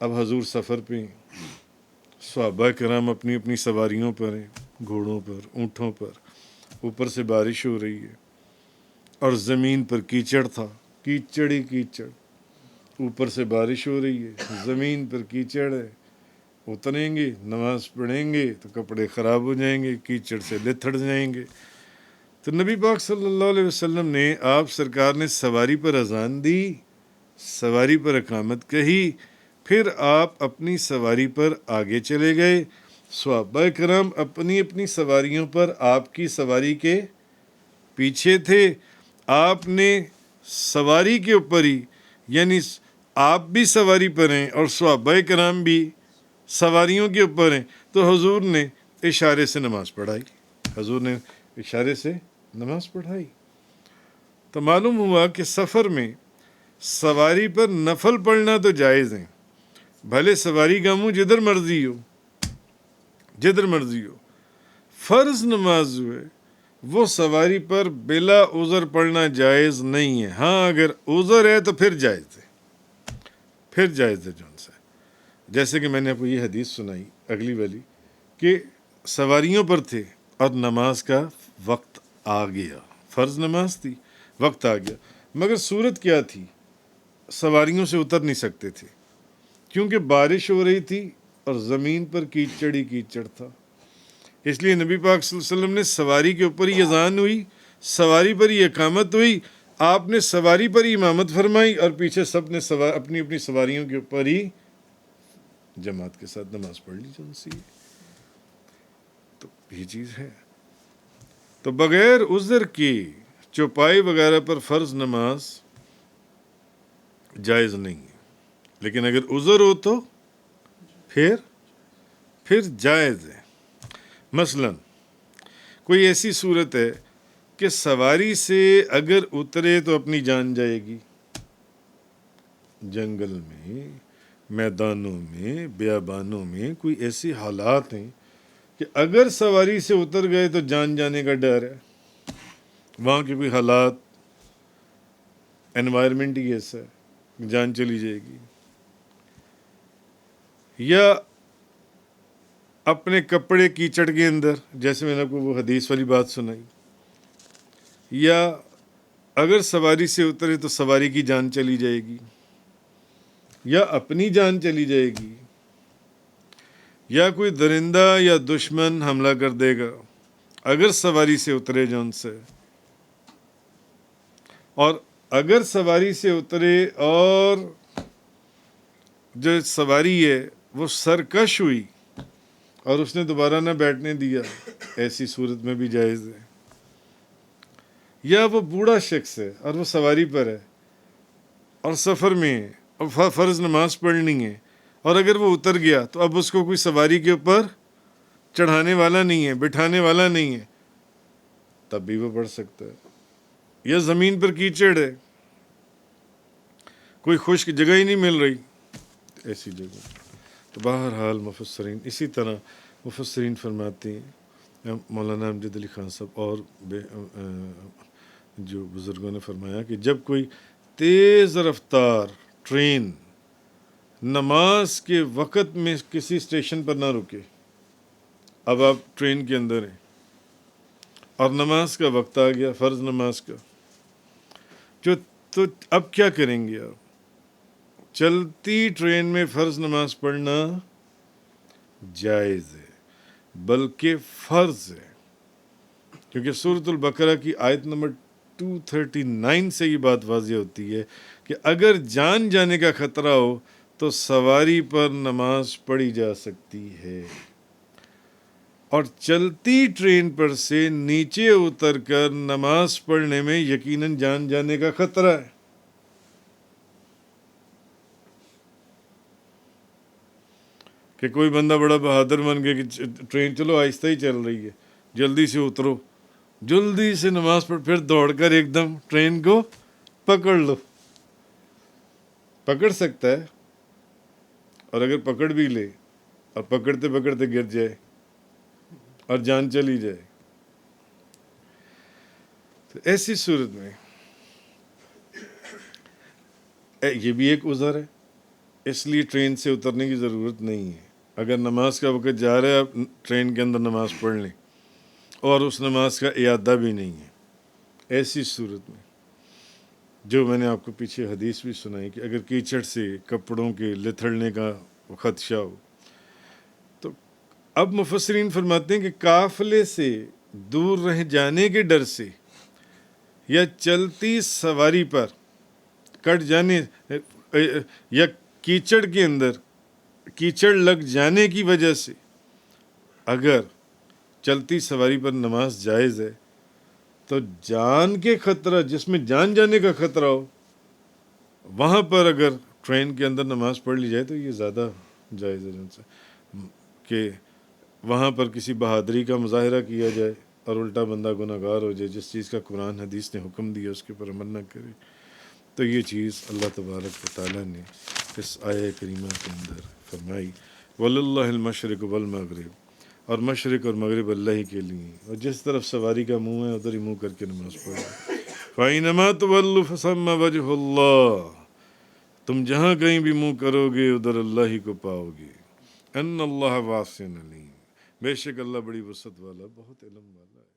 اب حضور سفر پہ ہیں، صحابہ کرام اپنی اپنی سواریوں پر ہیں، گھوڑوں پر، اونٹوں پر، اوپر سے بارش ہو رہی ہے اور زمین پر کیچڑ تھا، کیچڑ ہی کیچڑ، اوپر سے بارش ہو رہی ہے، زمین پر کیچڑ ہے، اتریں گے نماز پڑھیں گے تو کپڑے خراب ہو جائیں گے، کیچڑ سے لتھڑ جائیں گے۔ تو نبی پاک صلی اللہ علیہ وسلم نے، آپ سرکار نے سواری پر اذان دی، سواری پر اقامت کہی، پھر آپ اپنی سواری پر آگے چلے گئے، صحابہ کرام اپنی اپنی سواریوں پر آپ کی سواری کے پیچھے تھے، آپ نے سواری کے اوپر ہی، یعنی آپ بھی سواری پر ہیں اور صحابہ کرام بھی سواریوں کے اوپر ہیں، تو حضور نے اشارے سے نماز پڑھائی، حضور نے اشارے سے نماز پڑھائی۔ تو معلوم ہوا کہ سفر میں سواری پر نفل پڑھنا تو جائز ہے، بھلے سواری کا منہ جدھر مرضی ہو، جدھر مرضی ہو۔ فرض نماز جو ہے وہ سواری پر بلا عذر پڑھنا جائز نہیں ہے، ہاں اگر عذر ہے تو پھر جائز ہے، پھر جائز ہے جون سے، جیسے کہ میں نے آپ کو یہ حدیث سنائی اگلی والی کہ سواریوں پر تھے اور نماز کا وقت آ گیا، فرض نماز تھی، وقت آ گیا، مگر صورت کیا تھی، سواریوں سے اتر نہیں سکتے تھے کیونکہ بارش ہو رہی تھی اور زمین پر کیچڑ ہی کیچڑ تھا، اس لیے نبی پاک صلی اللہ علیہ وسلم نے سواری کے اوپر ہی اذان ہوئی، سواری پر ہی اقامت ہوئی، آپ نے سواری پر ہی امامت فرمائی اور پیچھے سب نے اپنی اپنی سواریوں کے اوپر ہی جماعت کے ساتھ نماز پڑھ لی جون سی، تو یہ چیز ہے۔ تو بغیر عذر کی چوپائی وغیرہ پر فرض نماز جائز نہیں ہے، لیکن اگر عذر ہو تو پھر جائز ہے۔ مثلا کوئی ایسی صورت ہے کہ سواری سے اگر اترے تو اپنی جان جائے گی، جنگل میں، میدانوں میں، بیابانوں میں کوئی ایسے حالات ہیں کہ اگر سواری سے اتر گئے تو جان جانے کا ڈر ہے، وہاں کے کوئی حالات، انوائرمنٹ ہی ایسا ہے، جان چلی جائے گی۔ یا اپنے کپڑے کیچڑ کے اندر، جیسے میں نے آپ کو وہ حدیث والی بات سنائی، یا اگر سواری سے اترے تو سواری کی جان چلی جائے گی، یا اپنی جان چلی جائے گی، یا کوئی درندہ یا دشمن حملہ کر دے گا اگر سواری سے اترے جون سے، اور اگر سواری سے اترے اور جو سواری ہے وہ سرکش ہوئی اور اس نے دوبارہ نہ بیٹھنے دیا، ایسی صورت میں بھی جائز ہے۔ یا وہ بوڑھا شخص ہے اور وہ سواری پر ہے اور سفر میں ہے اور فرض نماز پڑھنی ہے، اور اگر وہ اتر گیا تو اب اس کو کوئی سواری کے اوپر چڑھانے والا نہیں ہے، بٹھانے والا نہیں ہے، تب بھی وہ پڑھ سکتا ہے۔ یا زمین پر کیچڑ ہے، کوئی خشک جگہ ہی نہیں مل رہی، ایسی جگہ تو بہرحال مفسرین اسی طرح مفسرین فرماتے ہیں، مولانا امجد علی خان صاحب اور جو بزرگوں نے فرمایا کہ جب کوئی تیز رفتار ٹرین نماز کے وقت میں کسی اسٹیشن پر نہ رکے، اب آپ ٹرین کے اندر ہیں اور نماز کا وقت آ گیا، فرض نماز کا، تو اب کیا کریں گے آپ؟ چلتی ٹرین میں فرض نماز پڑھنا جائز ہے، بلکہ فرض ہے، کیونکہ سورۃ البقرہ کی آیت نمبر 239 سے یہ بات واضح ہوتی ہے کہ اگر جان جانے کا خطرہ ہو تو سواری پر نماز پڑھی جا سکتی ہے، اور چلتی ٹرین پر سے نیچے اتر کر نماز پڑھنے میں یقیناً جان جانے کا خطرہ ہے۔ کہ کوئی بندہ بڑا بہادر بن گیا کہ ٹرین چلو آہستہ ہی چل رہی ہے، جلدی سے اترو، جلدی سے نماز پڑھ، پھر دوڑ کر ایک دم ٹرین کو پکڑ لو، پکڑ سکتا ہے، اور اگر پکڑ بھی لے اور پکڑتے پکڑتے گر جائے اور جان چلی جائے، تو ایسی صورت میں یہ بھی ایک عذر ہے اس لیے ٹرین سے اترنے کی ضرورت نہیں ہے. اگر نماز کا وقت جا رہا ہے آپ ٹرین کے اندر نماز پڑھ لیں اور اس نماز کا اعادہ بھی نہیں ہے. ایسی صورت میں جو میں نے آپ کو پیچھے حدیث بھی سنائی کہ اگر کیچڑ سے کپڑوں کے لتھڑنے کا خدشہ ہو تو اب مفسرین فرماتے ہیں کہ قافلے سے دور رہ جانے کے ڈر سے یا چلتی سواری پر کٹ جانے یا کیچڑ کے اندر کیچڑ لگ جانے کی وجہ سے اگر چلتی سواری پر نماز جائز ہے تو جان کے خطرہ، جس میں جان جانے کا خطرہ ہو، وہاں پر اگر ٹرین کے اندر نماز پڑھ لی جائے تو یہ زیادہ جائز ہے جن سے کہ وہاں پر کسی بہادری کا مظاہرہ کیا جائے اور الٹا بندہ گناہ گار ہو جائے. جس چیز کا قرآن حدیث نے حکم دیا اس کے اوپر عمل نہ کرے. تو یہ چیز اللہ تبارک و تعالیٰ نے اس آیہ کریمہ کے اندر فرمائی. وَلِلَّهِ الْمَشْرِقُ وَالْمَغْرِبُ، اور مشرق اور مغرب اللہ ہی کے لیے، اور جس طرف سواری کا منہ ہے ادھر ہی منہ کر کے نماز پڑھو. فَأَيْنَمَا تُوَلُّوا فَثَمَّ وَجْهُ اللَّهِ، تم جہاں کہیں بھی منہ کرو گے ادھر اللہ ہی کو پاؤ گے. ان اللہ واسع علیم، بے شک اللہ بڑی وسعت والا، بہت علم والا ہے.